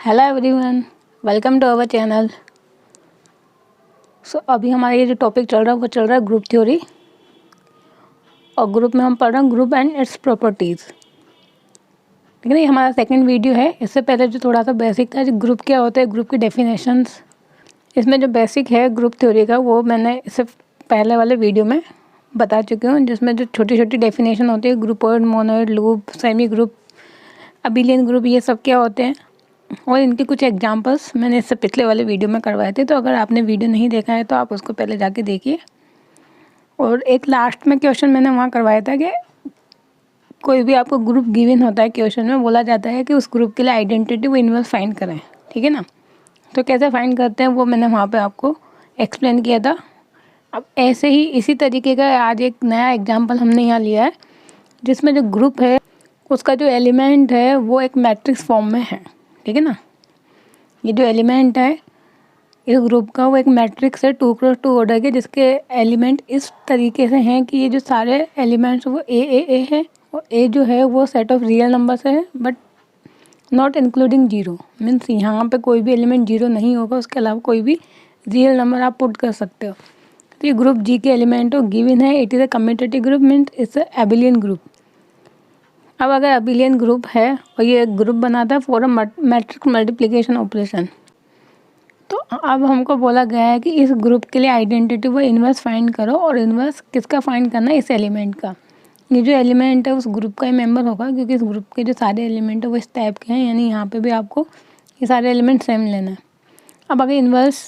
Hello everyone, welcome to our channel. अभी हमारा ये जो टॉपिक चल रहा है वो चल रहा है ग्रुप थ्योरी, और ग्रुप में हम पढ़ रहे हैं ग्रुप एंड इट्स प्रॉपर्टीज़। ठीक है ना, ये हमारा सेकंड वीडियो है। इससे पहले जो थोड़ा सा बेसिक था, जो ग्रुप क्या होता है, ग्रुप की डेफिनेशंस, इसमें जो बेसिक है ग्रुप थ्योरी का वो मैंने इससे पहले वाले वीडियो में बता चुकी हूँ, जिसमें जो छोटी छोटी डेफिनेशन होती है, groupoid, monoid, loop, semigroup, abelian group, ये सब क्या होते हैं और इनके कुछ एग्जांपल्स मैंने इससे पिछले वाले वीडियो में करवाए थे। तो अगर आपने वीडियो नहीं देखा है तो आप उसको पहले जाके देखिए। और एक लास्ट में क्वेश्चन मैंने वहाँ करवाया था कि कोई भी आपको ग्रुप गिवन होता है, क्वेश्चन में बोला जाता है कि उस ग्रुप के लिए आइडेंटिटी व इनवर्स फाइंड करें। ठीक है ना, तो कैसे फाइंड करते हैं वो मैंने वहाँ पर आपको एक्सप्लेन किया था। अब ऐसे ही इसी तरीके का आज एक नया एग्जाम्पल हमने यहाँ लिया है, जिसमें जो ग्रुप है उसका जो एलिमेंट है वो एक मैट्रिक्स फॉर्म में है। ठीक है ना, ये जो एलिमेंट है इस ग्रुप का वो एक मैट्रिक्स है 2x2 ऑर्डर के, जिसके एलिमेंट इस तरीके से हैं कि ये जो सारे एलिमेंट्स वो ए है, और ए जो है वो सेट ऑफ रियल नंबर से है but not including zero. Means यहाँ पे कोई भी एलिमेंट जीरो नहीं होगा, उसके अलावा कोई भी रियल नंबर आप पुट कर सकते हो। तो ये ग्रुप जी के एलिमेंट हो गिवन है, it is a commutative group, means it's a abelian group. अब अगर अबिलियन ग्रुप है और ये ग्रुप बनाता है for a matrix multiplication operation, तो अब हमको बोला गया है कि इस ग्रुप के लिए आइडेंटिटी व इन्वर्स फाइंड करो, और इन्वर्स किसका फाइंड करना है, इस एलिमेंट का। ये जो एलिमेंट है उस ग्रुप का ही मेंबर होगा, क्योंकि इस ग्रुप के जो सारे एलिमेंट है वो इस टाइप के हैं, यानी यहाँ पे भी आपको ये सारे एलिमेंट सेम लेना है। अब अगर इन्वर्स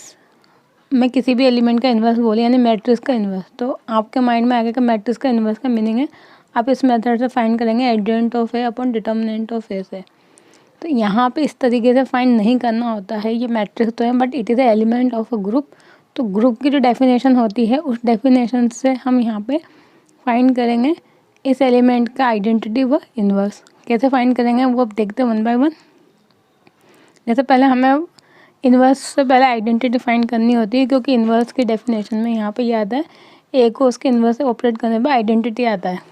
में किसी भी एलिमेंट का इन्वर्स बोले, यानी मैट्रिक्स का इन्वर्स, तो आपके माइंड में आएगा कि मैट्रिक्स का इन्वर्स का मीनिंग है, आप इस मेथड से फाइंड करेंगे adjoint of A upon determinant of A से। तो यहाँ पे इस तरीके से फाइंड नहीं करना होता है, ये मैट्रिक्स तो है but it is a element of a group. तो ग्रुप की जो डेफिनेशन होती है उस डेफिनेशन से हम यहाँ पे फाइंड करेंगे इस एलिमेंट का आइडेंटिटी व इन्वर्स। कैसे फाइंड करेंगे वो अब देखते हैं वन बाय वन। जैसे पहले हमें इन्वर्स से पहले आइडेंटिटी फाइंड करनी होती है, क्योंकि इन्वर्स की डेफिनेशन में यहाँ पे याद है ए को उसके इन्वर्स से ऑपरेट करने पर आइडेंटिटी आता है।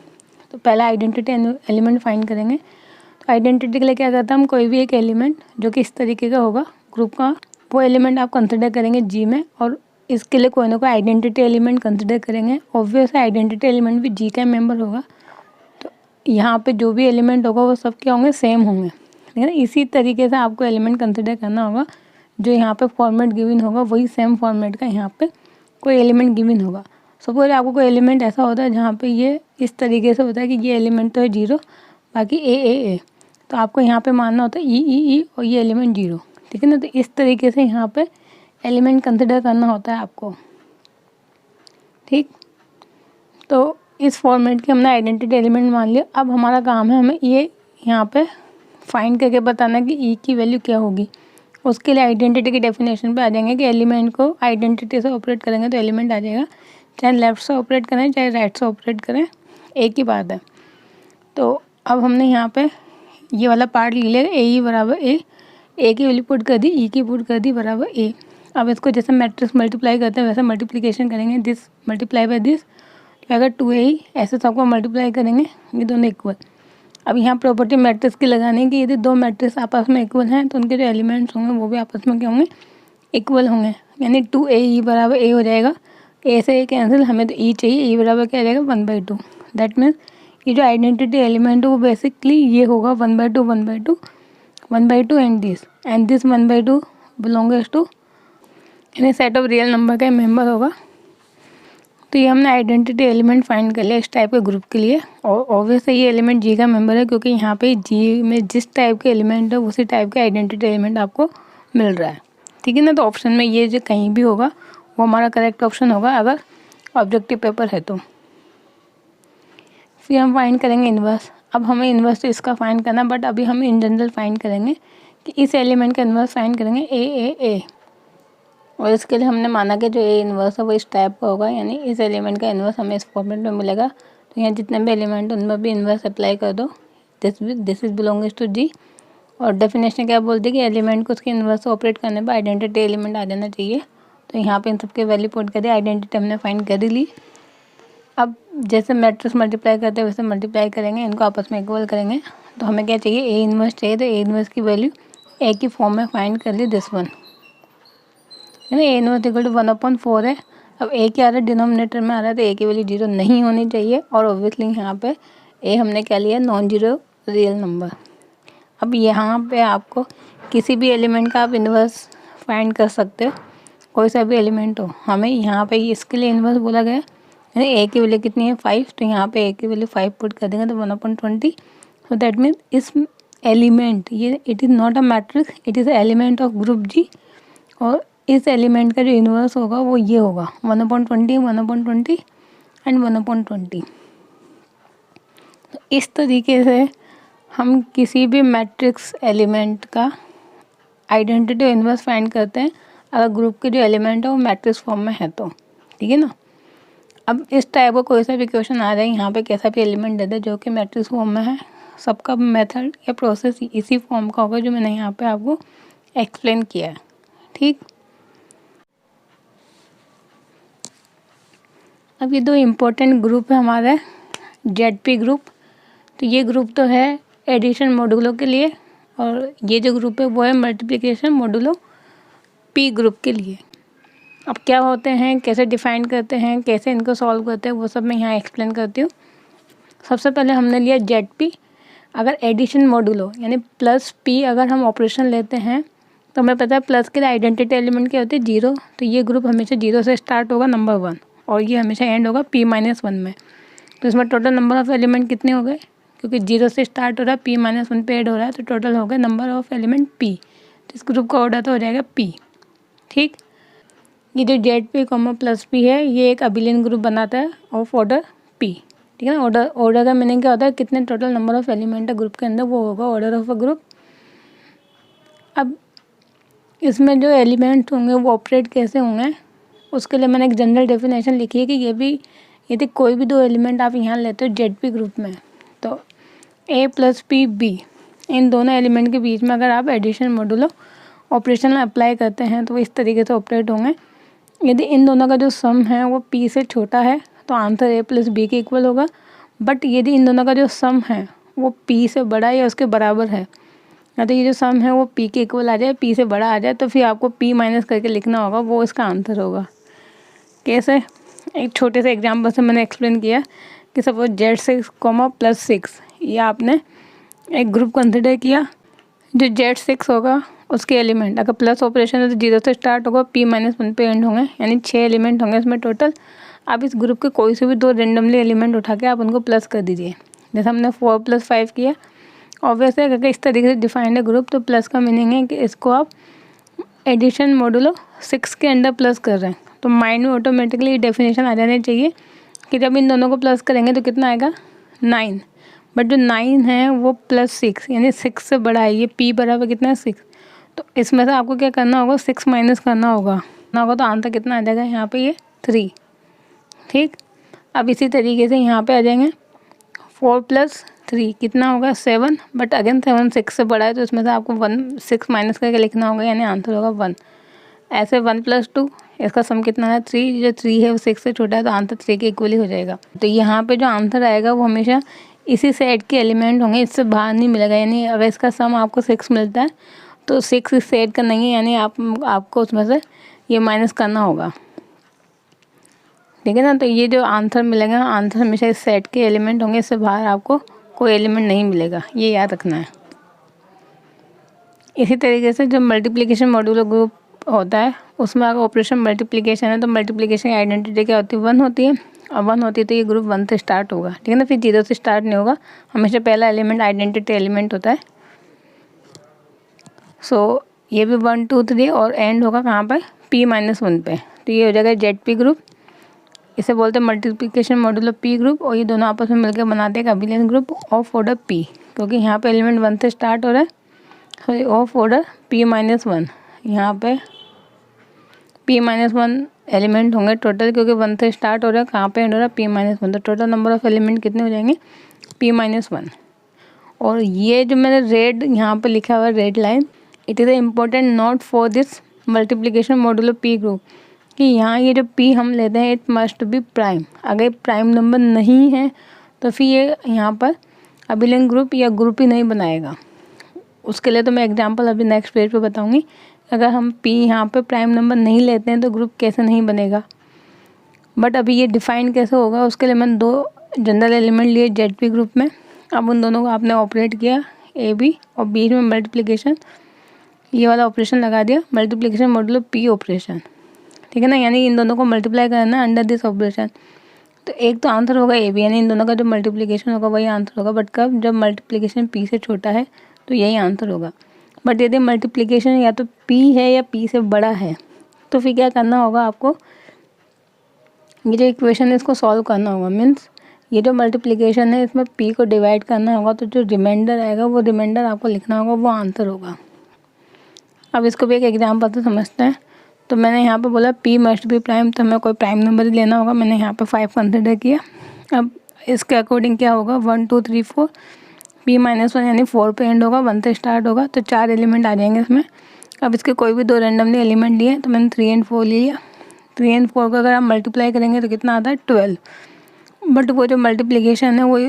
तो पहले आइडेंटिटी एलिमेंट फाइंड करेंगे। तो आइडेंटिटी के लिए क्या करता है, हम कोई भी एक एलिमेंट जो कि इस तरीके का होगा ग्रुप का, वो एलिमेंट आप कंसिडर करेंगे जी में, और इसके लिए कोई ना कोई आइडेंटिटी एलिमेंट कंसिडर करेंगे। ऑब्वियस आइडेंटिटी एलिमेंट भी जी का मेंबर होगा, तो यहाँ पे जो भी एलिमेंट होगा वो सब क्या होंगे, सेम होंगे। ठीक है ना, इसी तरीके से आपको एलिमेंट कंसिडर करना होगा। जो यहाँ पे फॉर्मेट गिवन होगा वही सेम फॉर्मेट का यहाँ पे कोई एलिमेंट गिवन होगा। सपोज आपको कोई एलिमेंट ऐसा होता है जहाँ पे ये इस तरीके से होता है कि ये एलिमेंट तो है जीरो, बाकी ए, तो आपको यहाँ पे मानना होता है ई और ये एलिमेंट जीरो। ठीक है ना, तो इस तरीके से यहाँ पे एलिमेंट कंसिडर करना होता है आपको। ठीक, तो इस फॉर्मेट के हमने आइडेंटिटी एलिमेंट मान लिया। अब हमारा काम है हमें ये यहाँ पे फाइंड करके बताना कि ई की वैल्यू क्या होगी। उसके लिए आइडेंटिटी की डेफिनेशन पे आ जाएंगे कि एलिमेंट को आइडेंटिटी से ऑपरेट करेंगे तो एलिमेंट आ जाएगा, चाहे लेफ़्ट से ऑपरेट करें चाहे राइट से ऑपरेट करें, एक ही बात है। तो अब हमने यहाँ पे ये वाला पार्ट ले लिया, ए ई बराबर ए की वैल्यू पुट कर दी, ई की पुट कर दी बराबर ए। अब इसको जैसे मैट्रिक्स मल्टीप्लाई करते हैं वैसे मल्टीप्लिकेशन करेंगे, दिस मल्टीप्लाई बाय दिस, तो अगर 2a ऐसे सबको मल्टीप्लाई करेंगे, ये दोनों इक्वल। अब यहाँ प्रॉपर्टी मैट्रिक्स की लगाने की, यदि दो मैट्रिक्स आपस में इक्वल हैं तो उनके जो एलिमेंट्स होंगे वो भी आपस में क्या होंगे, इक्वल होंगे। यानी 2a बराबर ए हो जाएगा, ए से ए कैंसिल, हमें तो ई चाहिए, ई बराबर क्या आ जाएगा 1/2। दैट मीन्स ये जो आइडेंटिटी एलिमेंट है वो बेसिकली ये होगा 1/2 1/2 1/2 एंड दिस 1/2 बिलोंग्स टू यानी सेट ऑफ रियल नंबर का मेंबर होगा। तो ये हमने आइडेंटिटी एलिमेंट फाइंड कर लिया इस टाइप के ग्रुप के लिए, और ऑब्वियसली ये एलिमेंट जी का मेंबर है, क्योंकि यहाँ पे जी में जिस टाइप के एलिमेंट है उसी टाइप के आइडेंटिटी एलिमेंट आपको मिल रहा है। ठीक है ना, तो ऑप्शन में ये जो कहीं भी होगा वो हमारा करेक्ट ऑप्शन होगा अगर ऑब्जेक्टिव पेपर है तो। फिर हम फाइंड करेंगे इन्वर्स। अब हमें इन्वर्स तो इसका फाइंड करना, बट अभी हम इन जनरल फाइंड करेंगे कि इस एलिमेंट का इन्वर्स फाइंड करेंगे ए, और इसके लिए हमने माना कि जो ए इन्वर्स है वो इस टाइप का होगा, यानी इस एलिमेंट का इन्वर्स हमें इस फॉर्मेट में मिलेगा। तो यहाँ जितने भी एलिमेंट उनमें भी इन्वर्स अप्लाई कर दो, दिस इज बिलोंग्स टू जी। और डेफिनेशन क्या बोलती है कि एलिमेंट को उसके इन्वर्स से ऑपरेट करने पर आइडेंटिटी एलिमेंट आ जाना चाहिए। तो यहाँ पे इन सबके वैल्यू पुट कर दी, आइडेंटिटी हमने फाइंड कर ली। अब जैसे मैट्रिक्स मल्टीप्लाई करते हैं वैसे मल्टीप्लाई करेंगे, इनको आपस में इक्वल करेंगे। तो हमें क्या चाहिए, ए इन्वर्स चाहिए, तो ए इन्वर्स की वैल्यू ए की फॉर्म में फाइंड कर ली दिस वन, है ना। ए इनवर्स इक्वल टू 1/4 है। अब ए क्या आ रहा है, डिनोमिनेटर में आ रहा है, तो ए की वैल्यू 0 नहीं होनी चाहिए। और ऑब्वियसली यहाँ पे ए हमने क्या लिया, नॉन जीरो रियल नंबर। अब यहाँ पे आपको किसी भी एलिमेंट का आप इन्वर्स फाइंड कर सकते हो, कोई सा भी एलिमेंट हो। हमें यहाँ पे इसके लिए इन्वर्स बोला गया है, ए की वैल्यू कितनी है 5, तो यहाँ पे ए की वैल्यू 5 पुट कर देंगे तो 1/20। सो दैट मीन्स इस एलिमेंट, ये it is not a matrix, it is element of group G. और इस एलिमेंट का जो इन्वर्स होगा वो ये होगा 1/20, 1/20 एंड 1/20। तो इस तरीके से हम किसी भी मैट्रिक्स एलिमेंट का आइडेंटिटी इन्वर्स फाइंड करते हैं, अगर ग्रुप के जो एलिमेंट है वो मैट्रिक्स फॉर्म में है तो, ठीक है ना। अब इस टाइप का कोई सा भी क्वेश्चन आ जाए, यहाँ पे कैसा भी एलिमेंट दे दे जो कि मैट्रिक्स फॉर्म में है, सबका मेथड या प्रोसेस इसी फॉर्म का होगा जो मैंने यहाँ पे आपको एक्सप्लेन किया है, ठीक। अब ये दो इम्पोर्टेंट ग्रुप है हमारे जेडपी ग्रुप। तो ये ग्रुप तो है एडिशन मॉड्यूलो के लिए, और ये जो ग्रुप है वो है मल्टीप्लिकेशन मॉड्यूलो पी ग्रुप के लिए। अब क्या होते हैं, कैसे डिफाइन करते हैं, कैसे इनको सॉल्व करते हैं, वो सब मैं यहाँ एक्सप्लेन करती हूँ। सबसे पहले हमने लिया जेडपी। अगर एडिशन मॉड्यूलो यानी प्लस पी अगर हम ऑपरेशन लेते हैं तो हमें पता है प्लस के आइडेंटिटी एलिमेंट क्या होती है, 0। तो ये ग्रुप हमेशा 0 से स्टार्ट होगा, नंबर 1, और ये हमेशा एंड होगा p-1 में। तो इसमें टोटल नंबर ऑफ एलिमेंट कितने हो गए, क्योंकि 0 से स्टार्ट हो रहा है, p-1 पे ऐड हो रहा है, तो टोटल हो गए नंबर ऑफ एलिमेंट p। तो इस ग्रुप का ऑर्डर तो हो जाएगा p, ठीक। ये जो Z P comma plus P है, ये एक अबिलियन ग्रुप बनाता है ऑफ ऑर्डर p, ठीक है ना। ऑर्डर का मीनिंग क्या होता है, कितने टोटल नंबर ऑफ एलिमेंट है ग्रुप के अंदर, वो होगा ऑर्डर ऑफ अ ग्रुप। अब इसमें जो एलिमेंट होंगे वो ऑपरेट कैसे होंगे, उसके लिए मैंने एक जनरल डेफिनेशन लिखी है कि ये भी, यदि कोई भी दो एलिमेंट आप यहाँ लेते हो जेड पी ग्रुप में, तो a प्लस पी बी, इन दोनों एलिमेंट के बीच में अगर आप एडिशन मॉड्यूलो ऑपरेशन अप्लाई करते हैं तो इस तरीके से ऑपरेट होंगे। यदि इन दोनों का जो सम है वो p से छोटा है तो आंसर a प्लस बी के इक्वल होगा। बट यदि इन दोनों का जो सम है वो p से बड़ा या उसके बराबर है, या तो ये जो सम है वो p के इक्वल आ जाए, p से बड़ा आ जाए, तो फिर आपको p माइनस करके लिखना होगा, वो इसका आंसर होगा। कैसे, एक छोटे से एग्जाम्पल से मैंने एक्सप्लेन किया कि सपोज Z6, +6, ये आपने एक ग्रुप कंसिडर किया। जो Z6 होगा उसके एलिमेंट अगर प्लस ऑपरेशन है तो 0 से स्टार्ट होगा, p-1 पे एंड होंगे, यानी 6 एलिमेंट होंगे इसमें टोटल। आप इस ग्रुप के कोई से भी दो रेंडमली एलिमेंट उठा के आप उनको प्लस कर दीजिए, जैसे हमने 4 + 5 किया। ऑब्वियसली अगर इस तरीके से डिफाइंड है ग्रुप, तो प्लस का मीनिंग है कि इसको आप एडिशन मॉड्यूलो 6 के अंदर प्लस कर रहे हैं। तो माइंड में ऑटोमेटिकली डेफिनेशन आ जानी चाहिए कि जब इन दोनों को प्लस करेंगे तो कितना आएगा, 9। बट जो 9 है वो +6 यानी 6 से बड़ा है, ये p बराबर कितना है 6। तो इसमें से आपको क्या करना होगा, 6 माइनस करना होगा तो आंसर कितना आ जाएगा यहाँ पे, ये 3, ठीक। अब इसी तरीके से यहाँ पे आ जाएंगे 4 + 3 कितना होगा 7, बट अगेन 7 6 से बड़ा है तो इसमें से आपको 6 माइनस करके लिखना होगा, यानी आंसर होगा 1। ऐसे 1 + 2, इसका सम कितना है 3, जो 3 है वो 6 से छोटा है तो आंसर 3 के इक्वल ही हो जाएगा। तो यहाँ पे जो आंसर आएगा वो हमेशा इसी सेट के एलिमेंट होंगे, इससे बाहर नहीं मिलेगा। यानी अगर इसका सम आपको 6 मिलता है तो 6 इस सेट का नहीं है, यानी आपको उसमें से ये माइनस करना होगा, ठीक है ना। तो ये जो आंसर मिलेगा, आंसर हमेशा इस सेट के एलिमेंट होंगे, इससे बाहर आपको कोई एलिमेंट नहीं मिलेगा, ये याद रखना है। इसी तरीके से जो मल्टीप्लिकेशन मॉड्यूलो ग्रुप होता है उसमें अगर ऑपरेशन मल्टीप्लिकेशन है तो मल्टीप्लिकेशन की आइडेंटिटी क्या होती है, 1 होती है। और 1 होती है तो ये ग्रुप 1 से स्टार्ट होगा, ठीक है ना। फिर 0 से स्टार्ट नहीं होगा, हमेशा पहला एलिमेंट आइडेंटिटी एलिमेंट होता है। सो ये भी 1 2 3 और एंड होगा कहाँ पर, p-1 पे। तो ये हो जाएगा जेडपी ग्रुप, इसे बोलते हैं मल्टीप्लिकेशन मॉड्यूलो पी ग्रुप। और ये दोनों आपस में मिलकर बनाते हैं एक abelian group of order p, क्योंकि यहाँ पे एलिमेंट 1 से स्टार्ट हो रहा है, सॉरी ऑफ ऑर्डर p-1। यहाँ पे p-1 एलिमेंट होंगे टोटल, क्योंकि 1 से स्टार्ट हो रहा है, कहाँ पे एंड हो रहा है p-1। तो टोटल नंबर ऑफ एलिमेंट कितने हो जाएंगे, p-1। और ये जो मैंने रेड यहाँ पे लिखा हुआ है, red line, it is a important note for this multiplication modulo P group, कि यहाँ ये जो p हम लेते हैं इट मस्ट बी प्राइम। अगर प्राइम नंबर नहीं है तो फिर ये यहाँ पर अबिलियन ग्रुप या ग्रुप ही नहीं बनाएगा। उसके लिए तो मैं एग्जांपल अभी नेक्स्ट पेज पे बताऊंगी। अगर हम p यहाँ पे प्राइम नंबर नहीं लेते हैं तो ग्रुप कैसे नहीं बनेगा। बट अभी ये डिफाइन कैसे होगा, उसके लिए मैंने 2 जनरल एलिमेंट लिए ZP ग्रुप में। अब उन दोनों को आपने ऑपरेट किया AB और बीच में मल्टीप्लिकेशन, ये वाला ऑपरेशन लगा दिया, मल्टीप्लिकेशन मॉडुलो P ऑपरेशन, ठीक है ना। यानी इन दोनों को मल्टीप्लाई करना अंडर दिस ऑपरेशन। तो एक तो आंसर होगा AB, यानी इन दोनों का जो मल्टीप्लिकेशन होगा वही आंसर होगा। बट कब, जब मल्टीप्लिकेशन P से छोटा है तो यही आंसर होगा। बट यदि मल्टीप्लिकेशन या तो P है या P से बड़ा है तो फिर क्या करना होगा आपको, ये जो इक्वेशन है इसको सॉल्व करना होगा। मीन्स ये जो मल्टीप्लिकेशन है इसमें P को डिवाइड करना होगा, तो जो रिमाइंडर आएगा वो रिमाइंडर आपको लिखना होगा, वो आंसर होगा। अब इसको भी एक एग्जाम्पल से समझते हैं। तो मैंने यहाँ पे बोला P मस्ट बी प्राइम, तो हमें कोई प्राइम नंबर ही लेना होगा। मैंने यहाँ पे 5 कंसिडर किया। अब इसके अकॉर्डिंग क्या होगा, 1 2 3 4, P-1 यानी 4 पे एंड होगा, 1 से स्टार्ट होगा, तो 4 एलिमेंट आ जाएंगे इसमें। अब इसके कोई भी 2 रैंडमली एलिमेंट लिए, तो मैंने 3 और 4 ले लिया। 3 और 4 को अगर आप मल्टीप्लाई करेंगे तो कितना आता है, 12। बट वो जो मल्टीप्लिकेशन है वो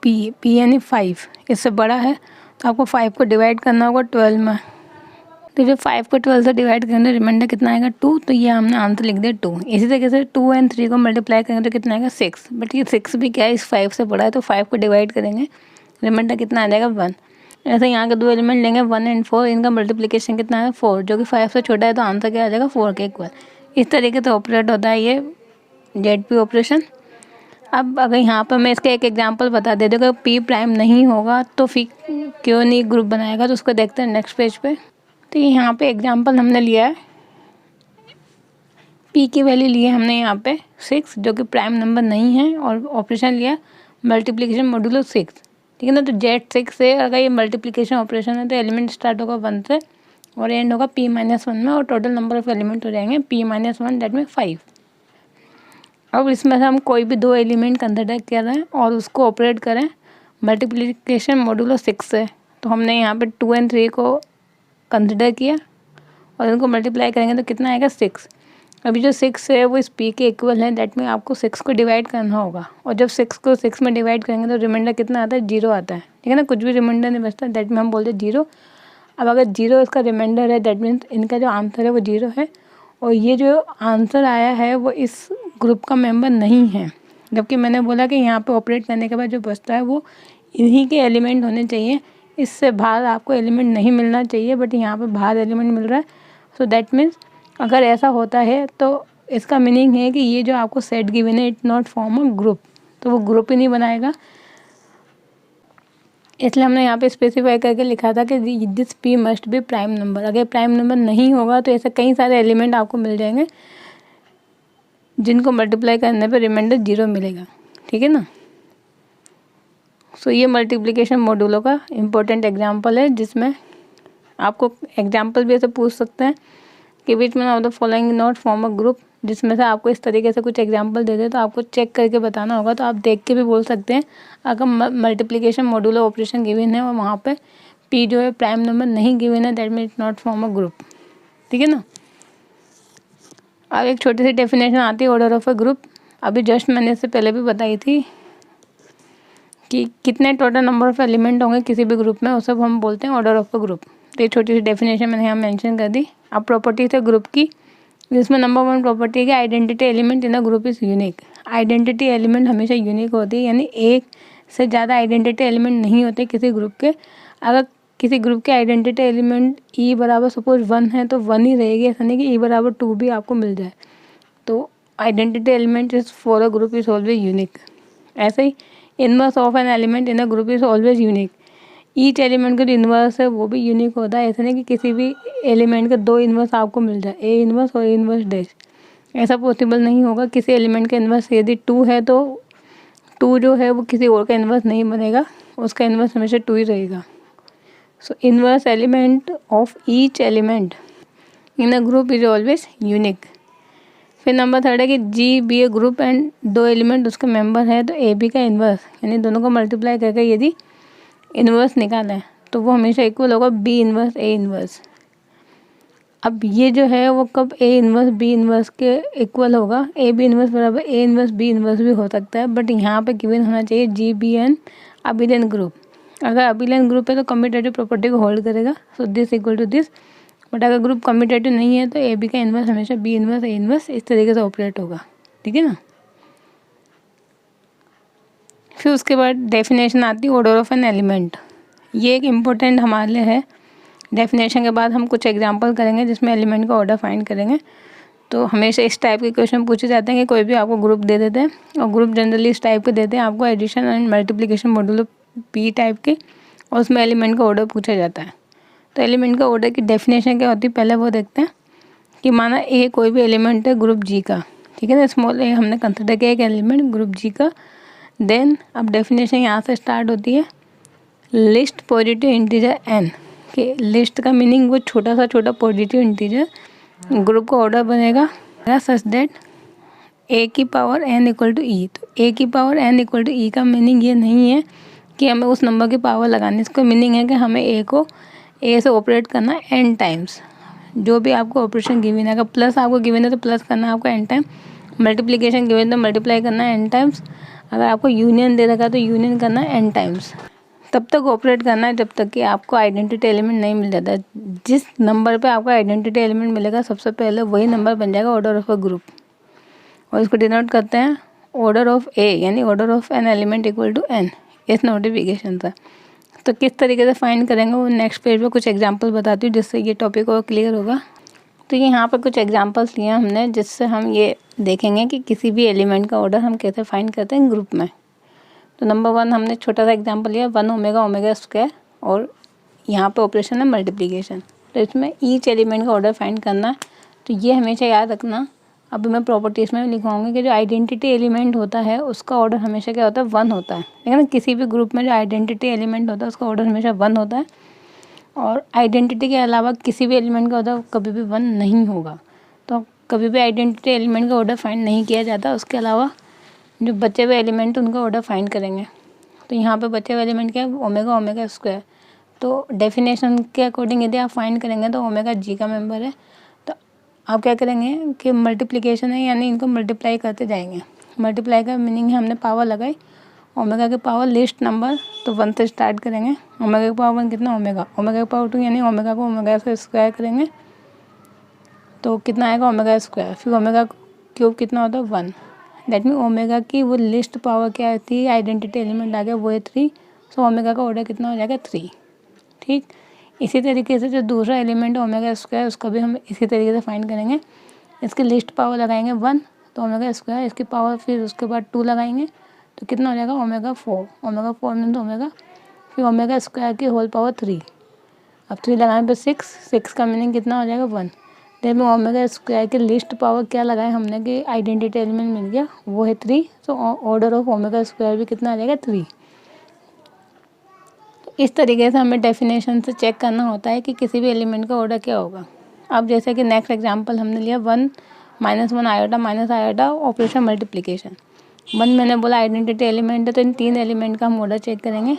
P यानी 5 इससे बड़ा है, तो आपको 5 को डिवाइड करना होगा 12 में। तो जब 5 को 12 से डिवाइड करेंगे रिमाइंडर कितना आएगा, 2। तो ये हमने आंसर लिख दिया 2। इसी तरीके से 2 और 3 को मल्टीप्लाई करेंगे तो कितना आएगा, 6। बट ये 6 भी क्या है, इस 5 से बड़ा है, तो 5 को डिवाइड करेंगे रिमाइंडर कितना आ जाएगा, 1। ऐसे यहाँ के 2 एलिमेंट लेंगे 1 और 4, इनका मल्टीप्लिकेशन कितना है, 4, जो कि 5 से छोटा है, तो आंसर क्या आ जाएगा, 4 के इक्वल। इस तरीके से ऑपरेट होता है ये ZP ऑपरेशन। अब अगर यहाँ पर मैं इसका एक एग्जांपल बता दे दूँ, अगर P प्राइम नहीं होगा तो फिर क्यों नहीं ग्रुप बनाएगा, तो उसको देखते हैं नेक्स्ट पेज पे। तो यहाँ पे एग्जांपल हमने लिया है, P की वैल्यू ली है हमने यहाँ पे 6, जो कि प्राइम नंबर नहीं है, और ऑपरेशन लिया मल्टीप्लिकेशन मॉड्यूलो 6, ठीक है ना। तो Z6 से अगर ये मल्टीप्लिकेशन ऑपरेशन है तो एलिमेंट स्टार्ट होगा 1 से और एंड होगा P-1 में, और टोटल नंबर ऑफ एलिमेंट हो जाएंगे P-1, दैट में 5। अब इसमें से हम कोई भी 2 एलिमेंट कंसिडर करें और उसको ऑपरेट करें मल्टीप्लिकेशन मॉड्यूलो 6 से। तो हमने यहाँ पे 2 और 3 को कंसिडर किया और इनको मल्टीप्लाई करेंगे तो कितना आएगा, 6। अभी जो 6 है वो इस P के इक्वल है, दैट में आपको 6 को डिवाइड करना होगा। और जब 6 को 6 में डिवाइड करेंगे तो रिमाइंडर कितना आता है, 0 आता है, ठीक है ना। कुछ भी रिमाइंडर नहीं बचता, दैट में हम बोलते हैं 0। अब अगर 0 इसका रिमाइंडर है, दैट मीन्स इनका जो आंसर है वो 0 है, और ये जो आंसर आया है वो इस ग्रुप का मेंबर नहीं है। जबकि मैंने बोला कि यहाँ पे ऑपरेट करने के बाद जो बचता है वो इन्हीं के एलिमेंट होने चाहिए, इससे बाहर आपको एलिमेंट नहीं मिलना चाहिए, बट यहाँ पे बाहर एलिमेंट मिल रहा है। सो दैट मीन्स अगर ऐसा होता है तो इसका मीनिंग है कि ये जो आपको सेट गिवन है, it not form a group, तो वो ग्रुप ही नहीं बनाएगा। इसलिए हमने यहाँ पे स्पेसिफाई करके लिखा था कि this P must be prime number. अगर प्राइम नंबर नहीं होगा तो ऐसे कई सारे एलिमेंट आपको मिल जाएंगे जिनको मल्टीप्लाई करने पे रिमाइंडर 0 मिलेगा, ठीक है ना। सो ये मल्टीप्लिकेशन मॉड्यूलो का इम्पोर्टेंट एग्जांपल है, जिसमें आपको एग्जांपल भी ऐसे पूछ सकते हैं कि which one of the following not form a group. जिसमें से आपको इस तरीके से कुछ एग्जांपल दे दे तो आपको चेक करके बताना होगा। तो आप देख के भी बोल सकते हैं, अगर मल्टीप्लिकेशन मॉड्यूलो ऑपरेशन गिवन है और वहाँ पे P जो है प्राइम नंबर नहीं गिवन है, that mean it not form a group, ठीक है ना। अब एक छोटी सी डेफिनेशन आती है ऑर्डर ऑफ अ ग्रुप। अभी जस्ट मैंने इससे पहले भी बताई थी कि कितने टोटल नंबर ऑफ एलिमेंट होंगे किसी भी ग्रुप में, उसे हम बोलते हैं ऑर्डर ऑफ अ ग्रुप। तो ये छोटी सी डेफिनेशन मैंने यहाँ मेंशन कर दी। अब प्रॉपर्टीज है ग्रुप की, जिसमें नंबर 1 प्रॉपर्टी है कि identity element in a group is unique. Identity element हमेशा यूनिक होती है, यानी एक से ज़्यादा आइडेंटिटी एलिमेंट नहीं होते किसी ग्रुप के। अगर किसी ग्रुप के आइडेंटिटी एलिमेंट E बराबर सपोज 1 है तो 1 ही रहेगी, ऐसा नहीं कि E बराबर 2 भी आपको मिल जाए। तो identity element is for a group is always unique. ऐसे ही inverse of N element in a group is always unique. Each element का जो इन्वर्स है वो भी यूनिक होता है। ऐसा नहीं कि किसी भी एलिमेंट के 2 इन्वर्स आपको मिल जाए, A इन्वर्स और A इन्वर्स डैश, ऐसा पॉसिबल नहीं होगा। किसी एलिमेंट का इन्वर्स यदि 2 है तो 2 जो है वो किसी और का इन्वर्स नहीं बनेगा, उसका इन्वर्स हमेशा 2 ही रहेगा। So inverse element of each element in a group is always unique. फिर नंबर 3 है कि G be a group and 2 element उसके मेंबर है, तो A B का इन्वर्स यानी दोनों को मल्टीप्लाई करके यदि इन्वर्स निकालें तो वो हमेशा इक्वल होगा B इन्वर्स A इन्वर्स। अब ये जो है वो कब A इन्वर्स B इन्वर्स के इक्वल होगा, A B इन्वर्स बराबर A इन्वर्स B इन्वर्स भी हो सकता है, बट यहाँ पे गिवन होना चाहिए G B an abelian group. अगर अबिलियन ग्रुप है तो कम्यूटेटिव प्रॉपर्टी को होल्ड करेगा, so this equal to this. But अगर ग्रुप कम्यूटेटिव नहीं है तो ए बी का इन्वर्स हमेशा बी इन्वर्स ए इन्वर्स इस तरीके से ऑपरेट होगा, ठीक है ना। फिर उसके बाद डेफिनेशन आती है ऑर्डर ऑफ एन एलिमेंट। ये एक इम्पोर्टेंट हमारे लिए है। डेफिनेशन के बाद हम कुछ एग्जांपल करेंगे जिसमें एलिमेंट का ऑर्डर फाइंड करेंगे। तो हमेशा इस टाइप के क्वेश्चन पूछे जाते हैं कि कोई भी आपको ग्रुप दे देते हैं और ग्रुप जनरली इस टाइप के देते हैं आपको, addition and multiplication modulo P type के, और उसमें एलिमेंट का ऑर्डर पूछा जाता है। तो एलिमेंट का ऑर्डर की डेफिनेशन क्या होती है पहले वो देखते हैं कि माना ए कोई भी एलिमेंट है ग्रुप जी का, ठीक है ना, स्मॉल ए हमने कंसिडर किया एक एलिमेंट ग्रुप जी का। देन अब डेफिनेशन यहाँ से स्टार्ट होती है, लिस्ट पॉजिटिव इंटीजर एन के। लिस्ट का मीनिंग वो छोटा सा छोटा पॉजिटिव इंटीजर, ग्रुप का ऑर्डर बनेगा सच दैट ए की पावर एन इक्वल टू ई। तो ए की पावर एन इक्वल टू ई का मीनिंग ये नहीं है कि हमें उस नंबर की पावर लगानी, इसका मीनिंग है कि हमें ए को ए से ऑपरेट करना एन टाइम्स। जो भी आपको ऑपरेशन गिवन है, अगर प्लस आपको गिवन है तो प्लस करना है आपको एन टाइम, मल्टीप्लिकेशन गिवन है तो मल्टीप्लाई करना है एन टाइम्स, अगर आपको यूनियन दे रखा है तो यूनियन करना है एन टाइम्स। तब तक ऑपरेट करना है जब तक कि आपको आइडेंटिटी एलिमेंट नहीं मिल जाता। जिस नंबर पे आपको आइडेंटिटी एलिमेंट मिलेगा सबसे पहले वही नंबर बन जाएगा ऑर्डर ऑफ अ ग्रुप, और इसको डिनोट करते हैं ऑर्डर ऑफ ए, यानी order of N element equal to N, इस नोटिफिकेशन था। तो किस तरीके से फाइंड करेंगे वो नेक्स्ट पेज पे कुछ एग्जांपल बताती हूँ जिससे ये टॉपिक और क्लियर होगा। तो यहाँ पर कुछ एग्जांपल्स लिए हमने जिससे हम ये देखेंगे कि किसी भी एलिमेंट का ऑर्डर हम कैसे फाइंड करते हैं ग्रुप में। तो नंबर 1 हमने छोटा सा एग्जांपल लिया 1 ओमेगा ओमेगा स्क्वायर, और यहाँ पे ऑपरेशन है मल्टीप्लिकेशन। तो इसमें ईच एलिमेंट का ऑर्डर फाइंड करना है। तो ये हमेशा याद रखना, अभी मैं प्रॉपर्टीज़ में लिखवाऊंगी कि जो आइडेंटिटी एलिमेंट होता है उसका ऑर्डर हमेशा क्या होता है 1 होता है, लेकिन किसी भी ग्रुप में जो आइडेंटिटी एलिमेंट होता है उसका ऑर्डर हमेशा 1 होता है, और आइडेंटिटी के अलावा किसी भी एलिमेंट का ऑर्डर कभी भी 1 नहीं होगा। तो कभी भी आइडेंटिटी एलिमेंट का ऑर्डर फाइंड नहीं किया जाता। उसके अलावा जो बचे हुए एलिमेंट उनका ऑर्डर फाइंड करेंगे। तो यहाँ पे बचे हुए एलिमेंट क्या है ओमेगा ओमेगा स्क्वायर। तो डेफिनेशन के अकॉर्डिंग यदि आप फाइंड करेंगे तो ओमेगा जी का मेंबर है, तो आप क्या करेंगे कि मल्टीप्लिकेशन है यानी इनको मल्टीप्लाई करते जाएंगे। मल्टीप्लाई का मीनिंग है हमने पावर लगाई, ओमेगा के पावर लिस्ट नंबर, तो 1 से स्टार्ट करेंगे। ओमेगा के पावर 1 कितना ओमेगा, ओमेगा के पावर 2 यानी ओमेगा को ओमेगा से स्क्वायर करेंगे तो कितना आएगा ओमेगा स्क्वायर। फिर ओमेगा क्यूब कितना होता है 1। दैट मीन ओमेगा की वो लिस्ट पावर क्या आती है, आइडेंटिटी एलिमेंट आ गया वो है 3। सो ओमेगा का ऑर्डर कितना हो जाएगा 3, ठीक। इसी तरीके से जो दूसरा एलिमेंट है ओमेगा स्क्वायर उसका भी हम इसी तरीके से फाइंड करेंगे। इसकी लिस्ट पावर लगाएंगे 1 तो ओमेगा स्क्वायर, इसकी पावर फिर उसके बाद 2 लगाएंगे तो कितना हो जाएगा ओमेगा 4। ओमेगा 4 मीन्स ओमेगा, फिर ओमेगा स्क्वायर की होल पावर 3। अब 3 लगाने पर 6 का मीनिंग कितना हो जाएगा 1। देन ओमेगा स्क्वायर की लिस्ट पावर क्या लगाए हमने कि आइडेंटिटी एलिमेंट मिल गया वो है 3। So order of omega square भी कितना आ जाएगा 3। तो इस तरीके से हमें डेफिनेशन से चेक करना होता है कि किसी भी एलिमेंट का ऑर्डर क्या होगा। अब जैसे कि नेक्स्ट एग्जांपल हमने लिया 1 -1 iota minus iota operation multiplication. 1 मैंने बोला आइडेंटिटी एलिमेंट है तो इन 3 एलिमेंट का हम ऑर्डर चेक करेंगे।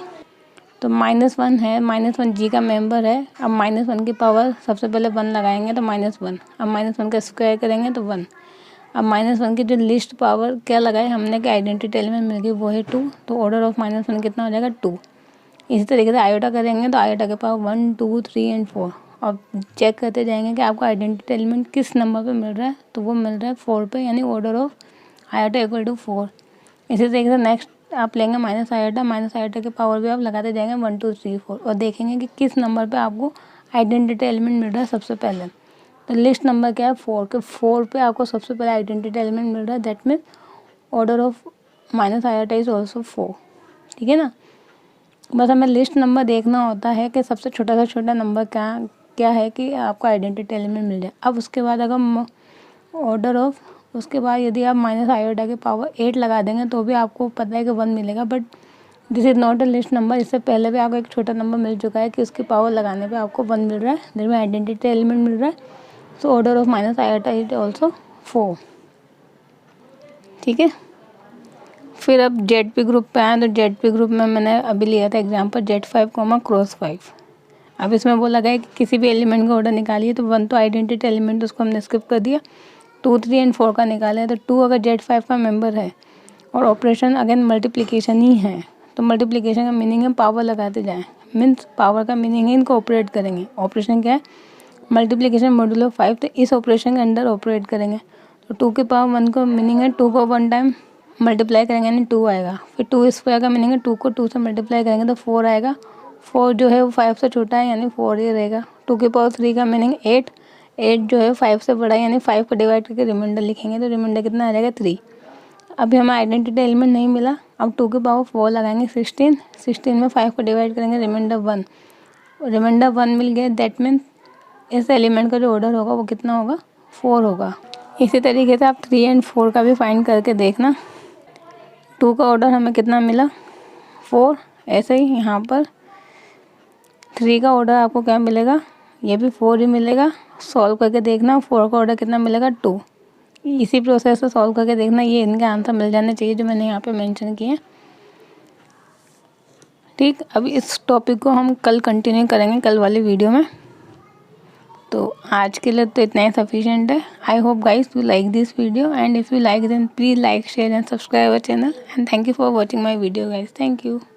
तो -1 है, -1 जी का मेंबर है। अब -1 की पावर सबसे पहले 1 लगाएंगे तो -1। अब -1 का स्क्वायर करेंगे तो 1। अब -1 की जो लिस्ट पावर क्या लगाए हमने कि आइडेंटिटी एलिमेंट मिल गई वो है 2। तो ऑर्डर ऑफ -1 कितना हो जाएगा 2। इसी तरीके से आयोटा करेंगे तो आयोटा के पावर 1 2 3 एंड 4। अब चेक करते जाएंगे कि आपको आइडेंटिटी एलिमेंट किस नंबर पे मिल रहा है, तो वो मिल रहा है 4 पे, यानी order of iota equal to 4। इसी तरीके से नेक्स्ट आप लेंगे माइनस आयोटा के पावर भी आप लगाते जाएंगे 1 2 3 4, और देखेंगे कि किस नंबर पे आपको आइडेंटिटी एलिमेंट मिल रहा है सबसे पहले। तो लिस्ट नंबर क्या है 4 के 4 पे आपको सबसे पहले आइडेंटिटी एलिमेंट मिल रहा है। That mean order of minus iota is also 4, ठीक है ना। बस हमें लिस्ट नंबर देखना होता है कि सबसे छोटा सा छोटा नंबर क्या है कि आपको आइडेंटिटी एलिमेंट मिल जाए। अब उसके बाद अगर ऑर्डर ऑफ उसके बाद यदि आप माइनस आयोटा के पावर 8 लगा देंगे तो भी आपको पता है कि 1 मिलेगा, but this is not a list number. इससे पहले भी आपको एक छोटा नंबर मिल चुका है कि उसकी पावर लगाने पे आपको 1 मिल रहा है, जिसमें आइडेंटिटी एलिमेंट मिल रहा है। So order of minus iota is also 4, ठीक है। फिर अब जेड पी ग्रुप पे आए तो जेड पी ग्रुप में मैंने अभी लिया था एग्जाम्पल Z5 क्रॉस 5। अब इसमें बोला गया कि किसी भी एलिमेंट का ऑर्डर निकालिए, तो 1 तो आइडेंटिटी एलिमेंट उसको हमने स्किप कर दिया। 2 3 एंड 4 का निकाला है, तो 2 अगर Z5 का मेंबर है और ऑपरेशन अगेन मल्टीप्लिकेशन ही है तो मल्टीप्लिकेशन का मीनिंग है पावर लगाते जाएं, मीन्स पावर का मीनिंग है इनको ऑपरेट करेंगे। ऑपरेशन क्या है? मल्टीप्लिकेशन मॉड्यूलो 5, तो इस ऑपरेशन के अंडर ऑपरेट करेंगे। तो 2 की पावर 1 का मीनिंग है 2 को 1 टाइम मल्टीप्लाई करेंगे यानी 2 आएगा। फिर 2 स्क्वायर का मीनिंग है 2 को 2 से मल्टीप्लाई करेंगे तो 4 आएगा। 4 जो है वो 5 से छोटा है यानी 4 ही रहेगा। 2 की पावर 3 का मीनिंग 8, 8 जो है 5 से बड़ा है यानी 5 को डिवाइड करके रिमाइंडर लिखेंगे तो रिमाइंडर कितना आ जाएगा 3। अभी हमें आइडेंटिटी एलिमेंट नहीं मिला, अब 2 की पावर 4 लगाएंगे 16, 16 में 5 को डिवाइड करेंगे रिमाइंडर 1, रिमाइंडर 1 मिल गया। दैट मीन्स इस एलिमेंट का जो ऑर्डर होगा वो कितना होगा? 4 होगा। इसी तरीके से आप 3 एंड 4 का भी फाइंड करके देखना। 2 का ऑर्डर हमें कितना मिला? 4। ऐसे ही यहाँ पर 3 का ऑर्डर आपको क्या मिलेगा? ये भी 4 ही मिलेगा। सॉल्व करके देखना 4 का ऑर्डर कितना मिलेगा? 2। इसी प्रोसेस से सॉल्व करके देखना, ये इनके आंसर मिल जाने चाहिए जो मैंने यहाँ पे मेंशन किए हैं। ठीक, अभी इस टॉपिक को हम कल कंटिन्यू करेंगे कल वाली वीडियो में। तो आज के लिए तो इतना ही सफिशिएंट है। I hope guys you like this video and if you like then please like share and subscribe our channel and thank you for watching my video guys. Thank you.